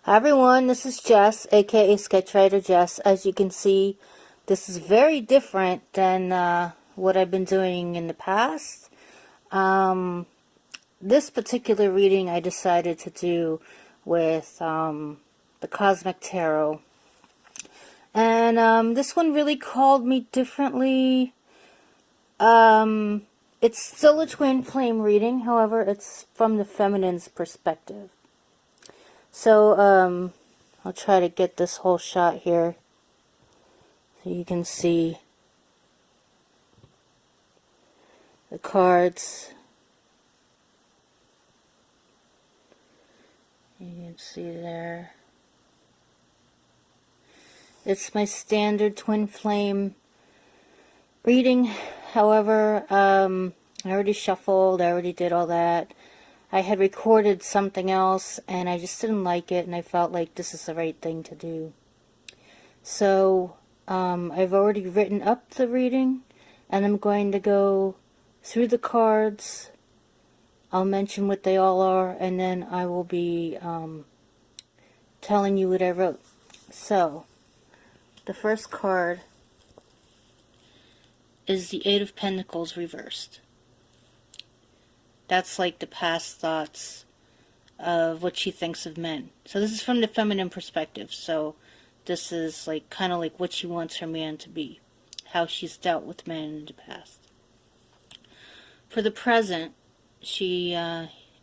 Hi everyone, this is Jess, aka Sketchwriter Jess. As you can see, this is very different than what I've been doing in the past. This particular reading I decided to do with the Cosmic Tarot. And this one really called me differently. It's still a twin flame reading, however, it's from the feminine's perspective. So, I'll try to get this whole shot here so you can see the cards. You can see there. It's my standard twin flame reading. However, I already shuffled, I already did all that. I had recorded something else and I just didn't like it, and I felt like this is the right thing to do. So, I've already written up the reading, and I'm going to go through the cards. I'll mention what they all are, and then I will be telling you what I wrote. So, the first card is the Eight of Pentacles reversed. That's like the past thoughts of what she thinks of men. So this is from the feminine perspective. So this is like kind of like what she wants her man to be, how she's dealt with men in the past. For the present, she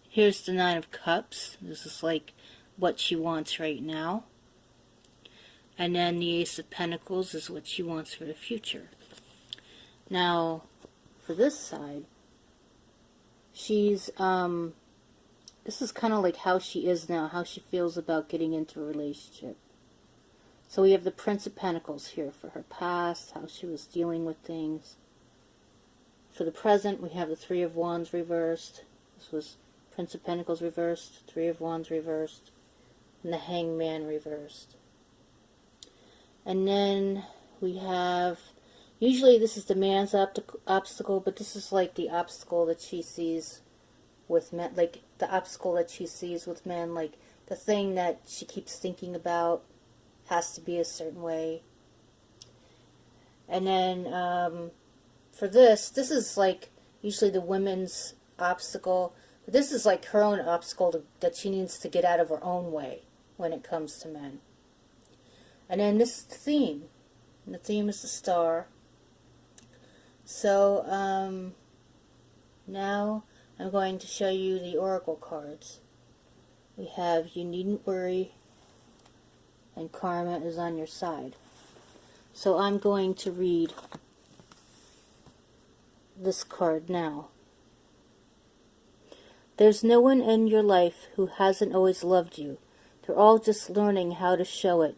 here's the Nine of Cups. This is like what she wants right now. And then the Ace of Pentacles is what she wants for the future. Now, for this side, she's this is kind of like how she is now, how she feels about getting into a relationship. So we have the Prince of Pentacles here for her past, how she was dealing with things. For the present, we have the Three of Wands reversed. This was Prince of Pentacles reversed, Three of Wands reversed, and the Hangman reversed. And then we have, usually this is the man's obstacle, but this is like the obstacle that she sees with men, like the obstacle that she sees with men, like the thing that she keeps thinking about has to be a certain way. And then for this is like usually the women's obstacle, but this is like her own obstacle that she needs to get out of her own way when it comes to men. And then this is the theme, and the theme is the Star. So now I'm going to show you the oracle cards. We have You Needn't Worry and Karma is on Your Side. So I'm going to read this card now. There's no one in your life who hasn't always loved you. They're all just learning how to show it.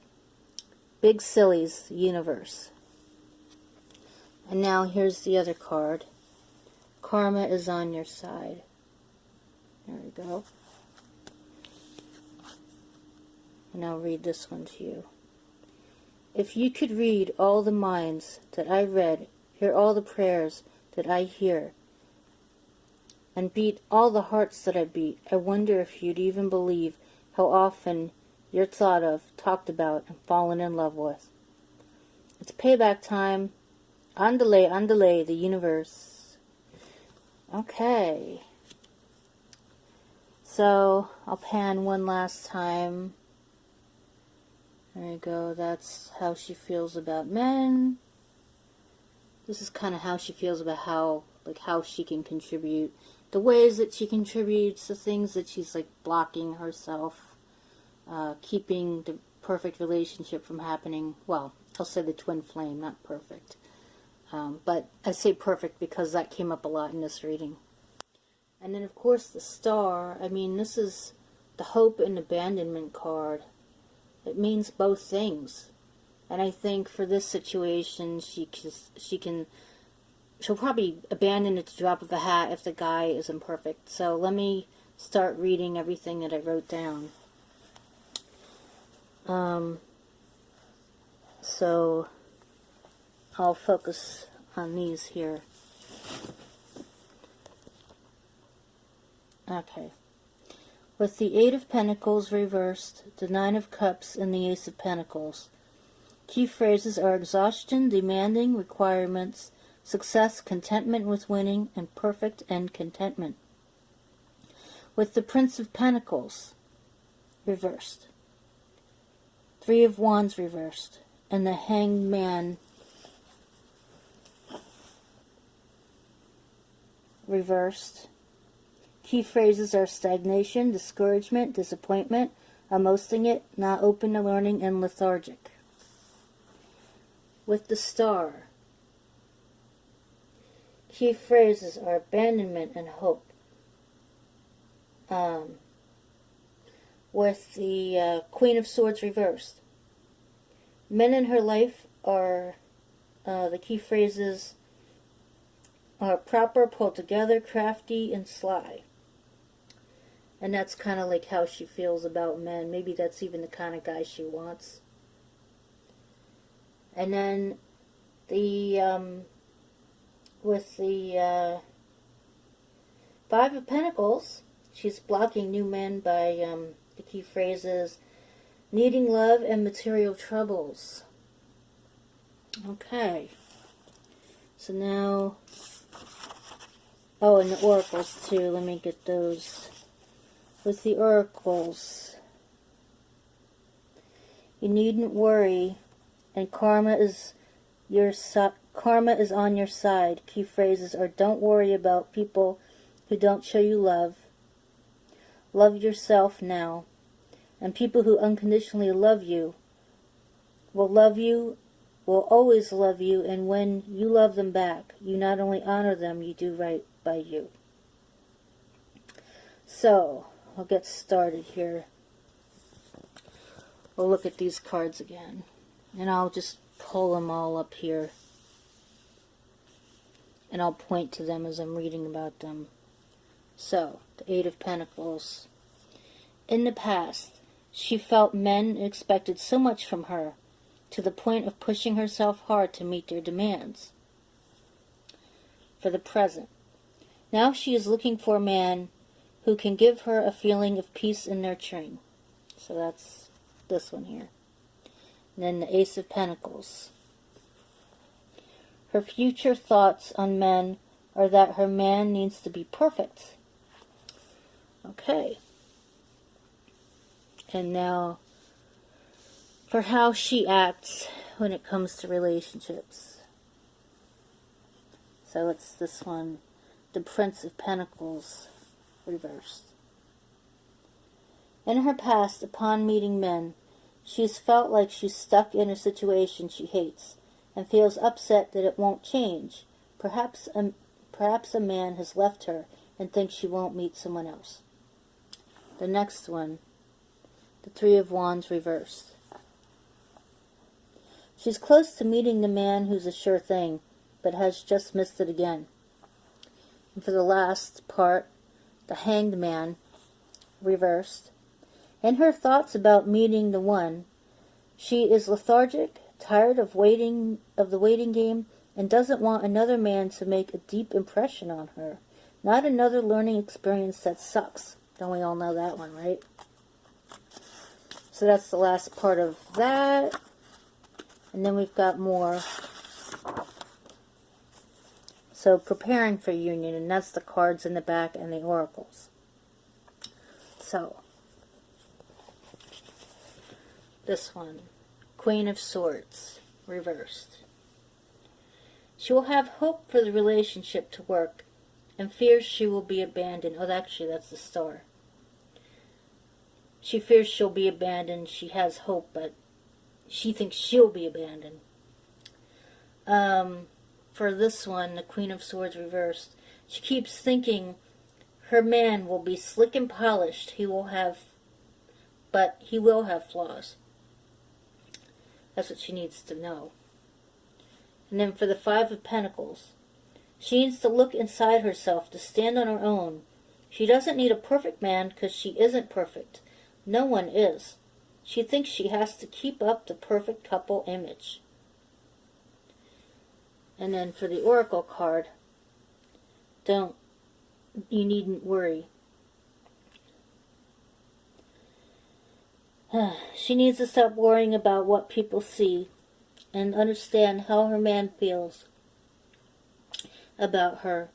Big Sillies, Universe. And now here's the other card. Karma is on Your Side. There we go. And I'll read this one to you. If you could read all the minds that I read, hear all the prayers that I hear, and beat all the hearts that I beat, I wonder if you'd even believe how often you're thought of, talked about, and fallen in love with. It's payback time. Andale, the universe. Okay. So, I'll pan one last time. There you go. That's how she feels about men. This is kind of how she feels about how she can contribute. The ways that she contributes, the things that she's like blocking herself. Keeping the perfect relationship from happening. Well, I'll say the twin flame, not perfect. But I say perfect because that came up a lot in this reading. And then, of course, the Star. I mean, this is the hope and abandonment card. It means both things. And I think for this situation, she'll probably abandon at the drop of a hat if the guy isn't perfect. So let me start reading everything that I wrote down. So I'll focus on these here. Okay. With the Eight of Pentacles reversed, the Nine of Cups, and the Ace of Pentacles. Key phrases are exhaustion, demanding, requirements, success, contentment with winning, and perfect and contentment. With the Prince of Pentacles reversed, Three of Wands reversed, and the Hanged Man reversed. Key phrases are stagnation, discouragement, disappointment, almosting it, not open to learning, and lethargic. With the Star, key phrases are abandonment and hope. With the Queen of Swords reversed, men in her life are, the key phrases are proper, pulled together, crafty, and sly. And that's kind of like how she feels about men. Maybe that's even the kind of guy she wants. And then the with the Five of Pentacles, she's blocking new men by the key phrases needing love and material troubles. Okay. So now, oh, and the oracles too. Let me get those. With the oracles, you needn't worry, and karma is on your side. Key phrases are don't worry about people who don't show you love. Love yourself now. And people who unconditionally love you, will always love you, and when you love them back, you not only honor them, you do right by you. So, I'll get started here. We'll look at these cards again, and I'll just pull them all up here, and I'll point to them as I'm reading about them. So, the Eight of Pentacles. In the past, she felt men expected so much from her, to the point of pushing herself hard to meet their demands. For the present, now she is looking for a man who can give her a feeling of peace and nurturing. So that's this one here. And then the Ace of Pentacles. Her future thoughts on men are that her man needs to be perfect. Okay. And now, for how she acts when it comes to relationships. So it's this one, the Prince of Pentacles reversed. In her past, upon meeting men, she's felt like she's stuck in a situation she hates and feels upset that it won't change. Perhaps a man has left her and thinks she won't meet someone else. The next one, the Three of Wands reversed. She's close to meeting the man who's a sure thing, but has just missed it again. And for the last part, the Hanged Man reversed. In her thoughts about meeting the one, she is lethargic, tired of the waiting game, and doesn't want another man to make a deep impression on her. Not another learning experience that sucks. Don't we all know that one, right? So that's the last part of that. And then we've got more. So preparing for union, and that's the cards in the back and the oracles. So, this one, Queen of Swords, reversed. She will have hope for the relationship to work and fears she will be abandoned. Oh, actually, that's the Star. She fears she'll be abandoned. She has hope, but she thinks she'll be abandoned. For this one, the Queen of Swords reversed, she keeps thinking her man will be slick and polished. But he will have flaws. That's what she needs to know. And then for the Five of Pentacles, she needs to look inside herself to stand on her own. She doesn't need a perfect man because she isn't perfect. No one is. She thinks she has to keep up the perfect couple image. And then for the Oracle card, you needn't worry. She needs to stop worrying about what people see and understand how her man feels about her.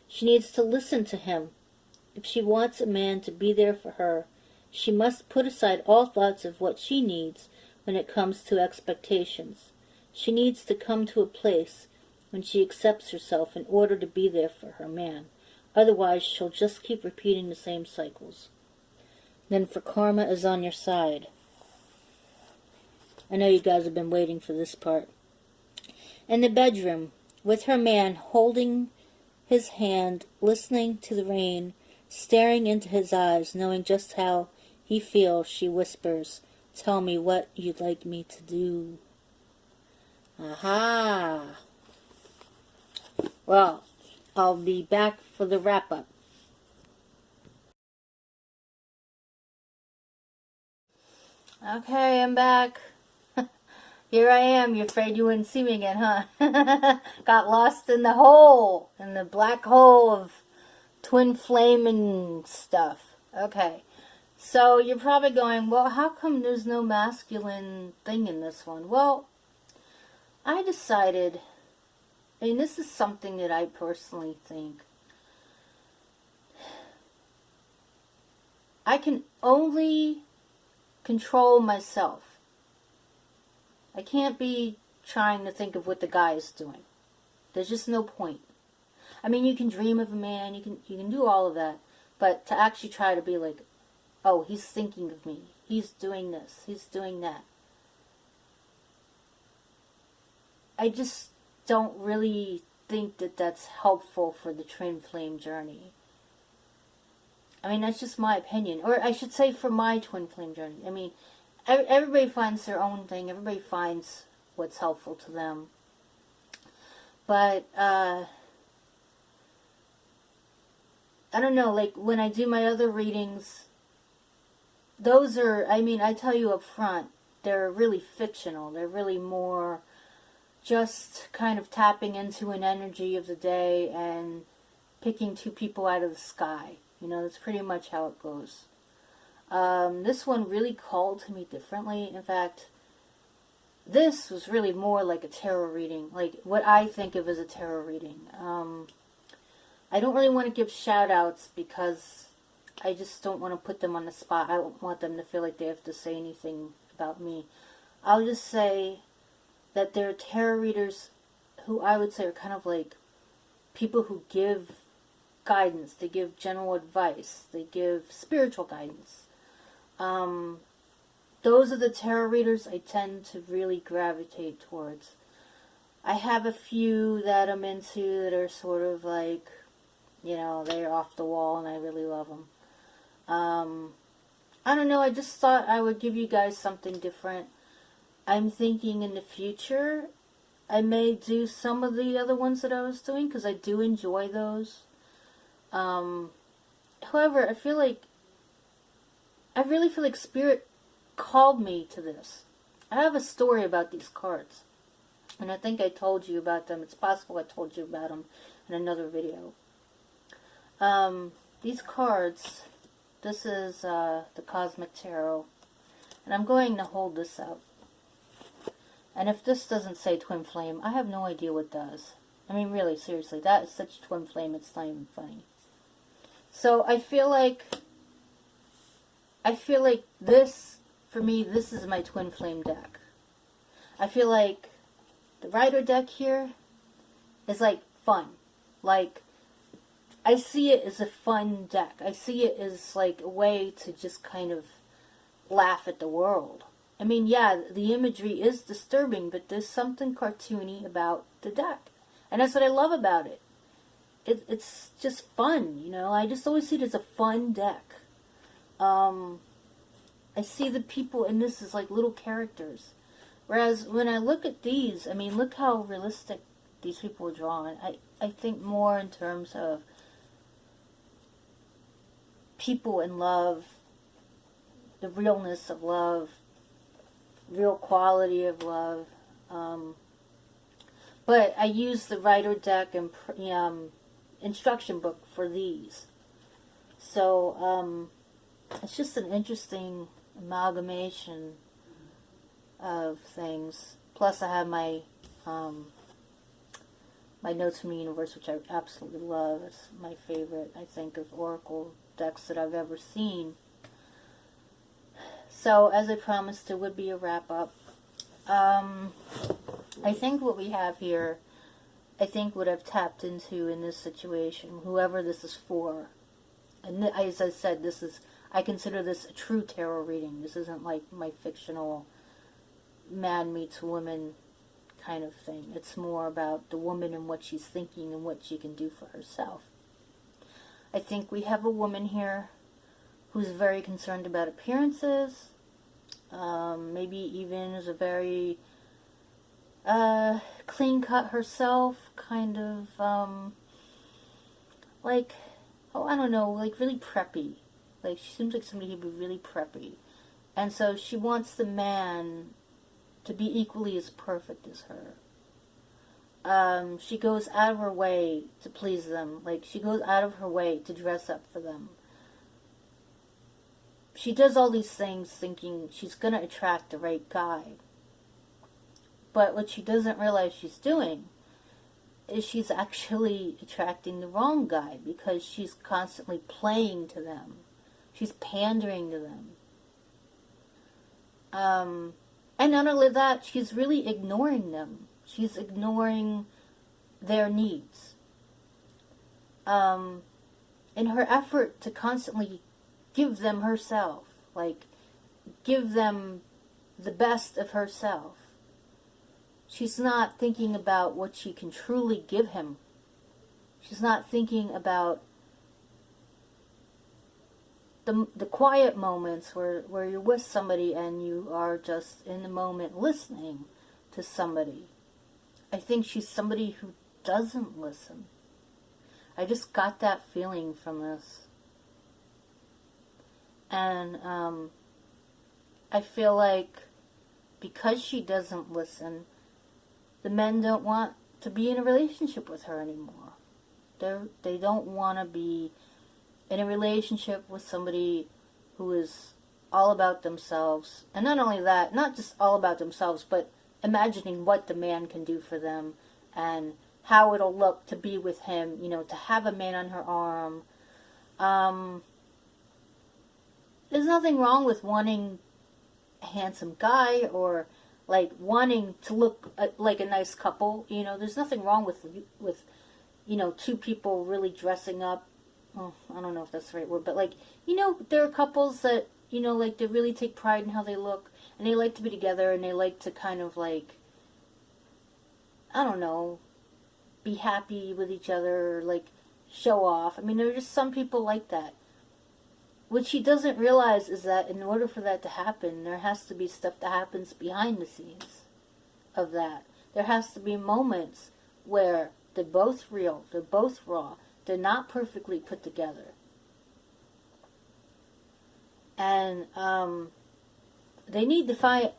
She needs to listen to him. If she wants a man to be there for her, she must put aside all thoughts of what she needs when it comes to expectations. She needs to come to a place when she accepts herself in order to be there for her man. Otherwise, she'll just keep repeating the same cycles. Then for karma is on your side. I know you guys have been waiting for this part. In the bedroom, with her man holding his hand, listening to the rain, staring into his eyes, knowing just how he feels, she whispers, "Tell me what you'd like me to do." Aha! Well, I'll be back for the wrap-up. Okay, I'm back. Here I am. You're afraid you wouldn't see me again, huh? Got lost in the hole, in the black hole of twin flame and stuff. Okay. So you're probably going, well, how come there's no masculine thing in this one? Well, I decided, I mean, this is something that I personally think I can only control myself. I can't be trying to think of what the guy is doing. There's just no point. I mean, you can dream of a man, you can do all of that, but to actually try to be like, oh, he's thinking of me, he's doing this, he's doing that. I just don't really think that that's helpful for the twin flame journey. I mean, that's just my opinion. Or I should say for my twin flame journey. I mean, everybody finds their own thing. Everybody finds what's helpful to them. But, I don't know, like, when I do my other readings, those are, I mean, I tell you up front, they're really fictional. They're really more just kind of tapping into an energy of the day and picking two people out of the sky. You know, that's pretty much how it goes. This one really called to me differently. In fact, this was really more like a tarot reading, like what I think of as a tarot reading. I don't really want to give shout outs because I just don't want to put them on the spot. I don't want them to feel like they have to say anything about me. I'll just say that there are tarot readers who I would say are kind of like people who give guidance, they give general advice, they give spiritual guidance. Those are the tarot readers I tend to really gravitate towards. I have a few that I'm into that are sort of like, you know, they're off the wall and I really love them. I don't know, I just thought I would give you guys something different. I'm thinking in the future I may do some of the other ones that I was doing because I do enjoy those. However, I really feel like Spirit called me to this. I have a story about these cards, and I think I told you about them. It's possible I told you about them in another video. These cards, this is the Cosmic Tarot, and I'm going to hold this out. And if this doesn't say Twin Flame, I have no idea what does. I mean, really, seriously, that is such Twin Flame, it's not even funny. So I feel like this, for me, this is my Twin Flame deck. I feel like the Rider deck here is like fun. Like, I see it as a fun deck. I see it as like a way to just kind of laugh at the world. I mean, yeah, the imagery is disturbing, but there's something cartoony about the deck. And that's what I love about it. It's just fun, you know. I just always see it as a fun deck. I see the people in this as like little characters. Whereas when I look at these, I mean, look how realistic these people are drawn. I think more in terms of people in love, the realness of love, real quality of love. But I use the Rider deck and instruction book for these. So, it's just an interesting amalgamation of things. Plus, I have my my Notes from the Universe, which I absolutely love. It's my favorite, I think, of Oracle decks that I've ever seen. So, as I promised, it would be a wrap-up. I think what we have here, I think what I've tapped into in this situation, whoever this is for, and as I said, I consider this a true tarot reading. This isn't like my fictional man meets woman kind of thing. It's more about the woman and what she's thinking and what she can do for herself. I think we have a woman here who's very concerned about appearances, maybe even is a very clean cut herself, kind of like, oh, I don't know, like really preppy. Like, she seems like somebody who'd be really preppy. And so she wants the man to be equally as perfect as her. She goes out of her way to please them. Like, she goes out of her way to dress up for them. She does all these things thinking she's going to attract the right guy. But what she doesn't realize she's doing is she's actually attracting the wrong guy, because she's constantly playing to them. She's pandering to them. And not only that, she's really ignoring them. She's ignoring their needs. In her effort to constantly give them herself, like, give them the best of herself, she's not thinking about what she can truly give him. She's not thinking about the quiet moments where you're with somebody and you are just in the moment listening to somebody. I think she's somebody who doesn't listen. I just got that feeling from this. And I feel like because she doesn't listen, the men don't want to be in a relationship with her anymore. They don't want to be in a relationship with somebody who is all about themselves. And not only that, not just all about themselves, but imagining what the man can do for them and how it'll look to be with him, you know, to have a man on her arm. There's nothing wrong with wanting a handsome guy, or like wanting to look like a nice couple. You know, there's nothing wrong with you know, two people really dressing up. Oh, I don't know if that's the right word, but like, you know, there are couples that, you know, like, they really take pride in how they look, and they like to be together, and they like to kind of like, I don't know, be happy with each other, or like show off. I mean, there are just some people like that. What she doesn't realize is that in order for that to happen, there has to be stuff that happens behind the scenes of that. There has to be moments where they're both real, they're both raw, they're not perfectly put together. And they need to find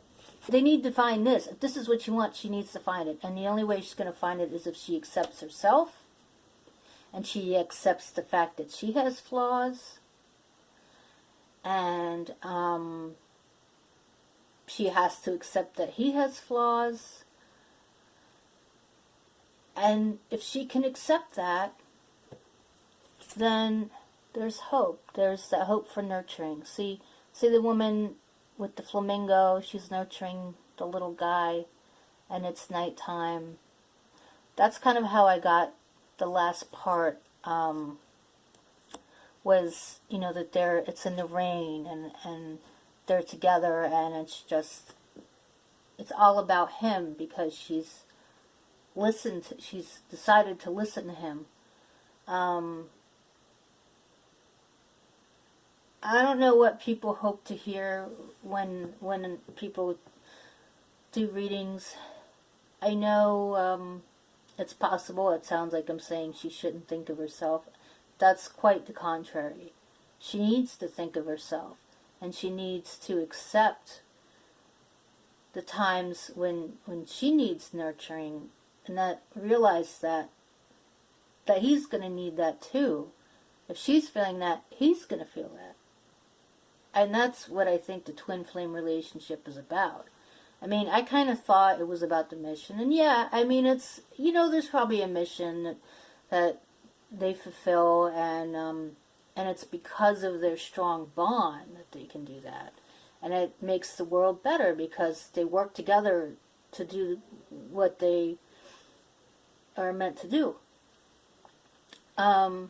this. If this is what she wants, she needs to find it. And the only way she's going to find it is if she accepts herself, and she accepts the fact that she has flaws, and she has to accept that he has flaws. And if she can accept that, then there's hope. There's that hope for nurturing. See the woman with the flamingo, she's nurturing the little guy, and it's nighttime. That's kind of how I got the last part, was, you know, that it's in the rain, and they're together, and it's all about him, because she's decided to listen to him. I don't know what people hope to hear when people do readings. I know it's possible. It sounds like I'm saying she shouldn't think of herself. That's quite the contrary. She needs to think of herself, and she needs to accept the times when she needs nurturing, and that realize that he's going to need that too. If she's feeling that, he's going to feel that. And that's what I think the twin flame relationship is about. I mean, I kind of thought it was about the mission. And yeah, I mean, it's, there's probably a mission that they fulfill, and it's because of their strong bond that they can do that. And it makes the world better because they work together to do what they are meant to do. But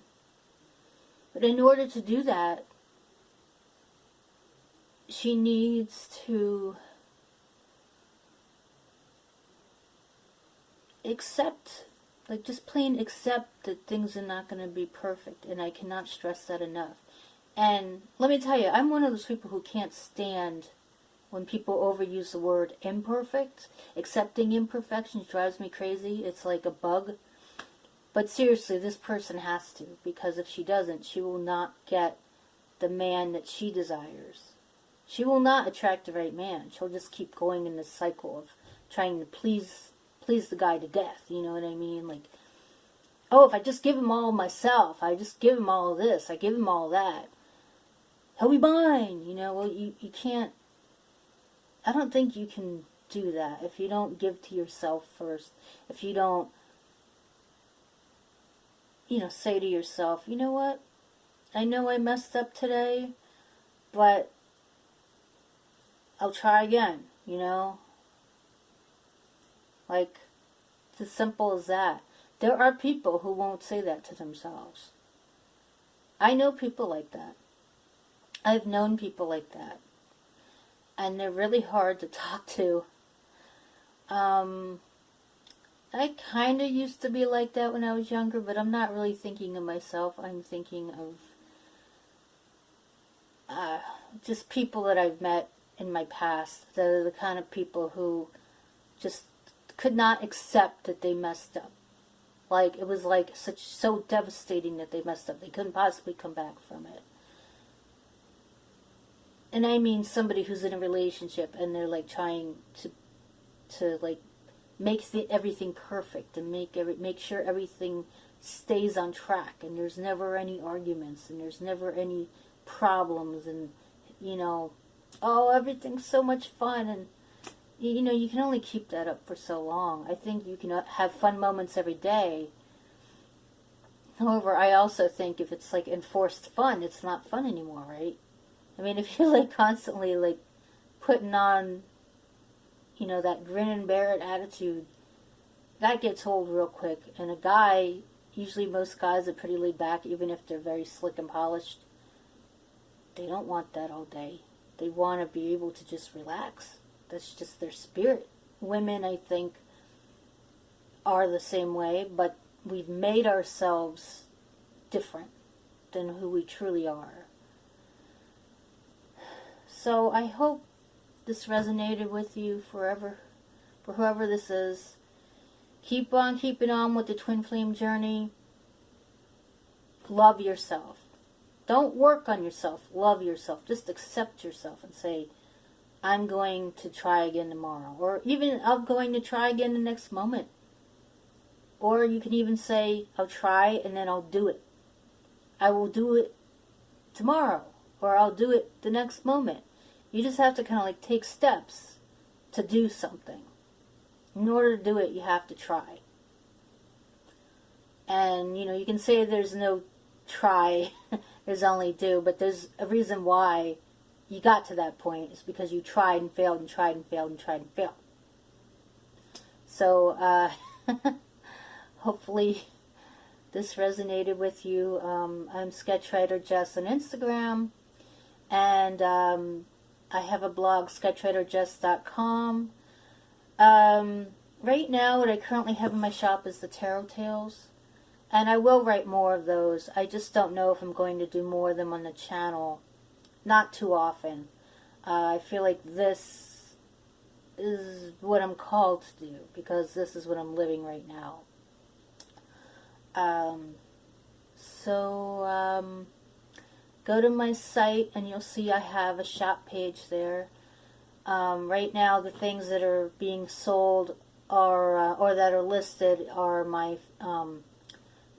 in order to do that, she needs to accept, like just plain accept that things are not going to be perfect, and I cannot stress that enough. And let me tell you, I'm one of those people who can't stand when people overuse the word imperfect. Accepting imperfections drives me crazy. It's like a bug. But seriously, this person has to, because if she doesn't, she will not get the man that she desires. She will not attract the right man. She'll just keep going in this cycle of trying to please the guy to death. You know what I mean? Like, oh, if I just give him all myself, I just give him all this, I give him all that, he'll be mine. Well, you can't. I don't think you can do that if you don't give to yourself first. If you don't, say to yourself, you know what? I know I messed up today, but I'll try again, Like, it's as simple as that. There are people who won't say that to themselves. I know people like that. I've known people like that. And they're really hard to talk to. I kind of used to be like that when I was younger, but I'm not really thinking of myself. I'm thinking of just people that I've met in my past. That are the kind of people who just could not accept that they messed up. Like, it was like so devastating that they messed up. They couldn't possibly come back from it. And I mean somebody who's in a relationship and they're like trying to like make everything perfect and make sure everything stays on track, and there's never any arguments and there's never any problems, and oh, everything's so much fun, and you can only keep that up for so long. I think you can have fun moments every day. However, I also think if it's like enforced fun, it's not fun anymore, right? I mean, if you're like constantly like putting on, that grin and bear it attitude, that gets old real quick. And a guy, usually most guys are pretty laid back, even if they're very slick and polished. They don't want that all day. They want to be able to just relax. That's just their spirit. Women, I think, are the same way, but we've made ourselves different than who we truly are. So I hope this resonated with you forever, for whoever this is. Keep on keeping on with the twin flame journey. Love yourself. Don't work on yourself. Love yourself. Just accept yourself and say, I'm going to try again tomorrow. Or even, I'm going to try again the next moment. Or you can even say, I'll try and then I'll do it. I will do it tomorrow. Or I'll do it the next moment. You just have to kind of like take steps to do something. In order to do it, you have to try. And, you can say there's no try, there's only do, but there's a reason why you got to that point. It's because you tried and failed and tried and failed and tried and failed. So, hopefully this resonated with you. I'm Sketchwriter Jess on Instagram, and I have a blog, sketchwriterjess.com. Right now, what I currently have in my shop is the Tarot Tales, and I will write more of those. I just don't know if I'm going to do more of them on the channel. Not too often. I feel like this is what I'm called to do, because this is what I'm living right now. Go to my site and you'll see I have a shop page there. Right now, the things that are being sold are, or that are listed, are my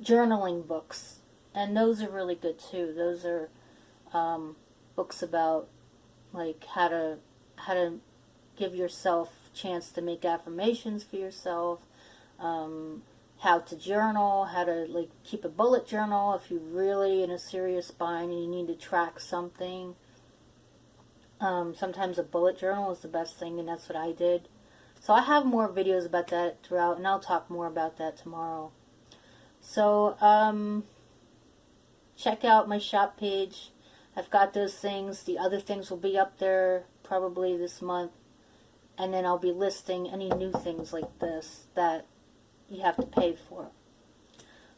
journaling books, and those are really good too. Those are books about like how to give yourself a chance to make affirmations for yourself, how to journal, how to like keep a bullet journal if you're really in a serious bind and you need to track something. Sometimes a bullet journal is the best thing, and that's what I did. So I have more videos about that throughout, and I'll talk more about that tomorrow. So check out my shop page. I've got those things. The other things will be up there probably this month. And then I'll be listing any new things like this that you have to pay for.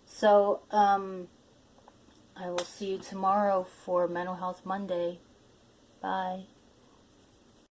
So, I will see you tomorrow for Mental Health Monday. Bye.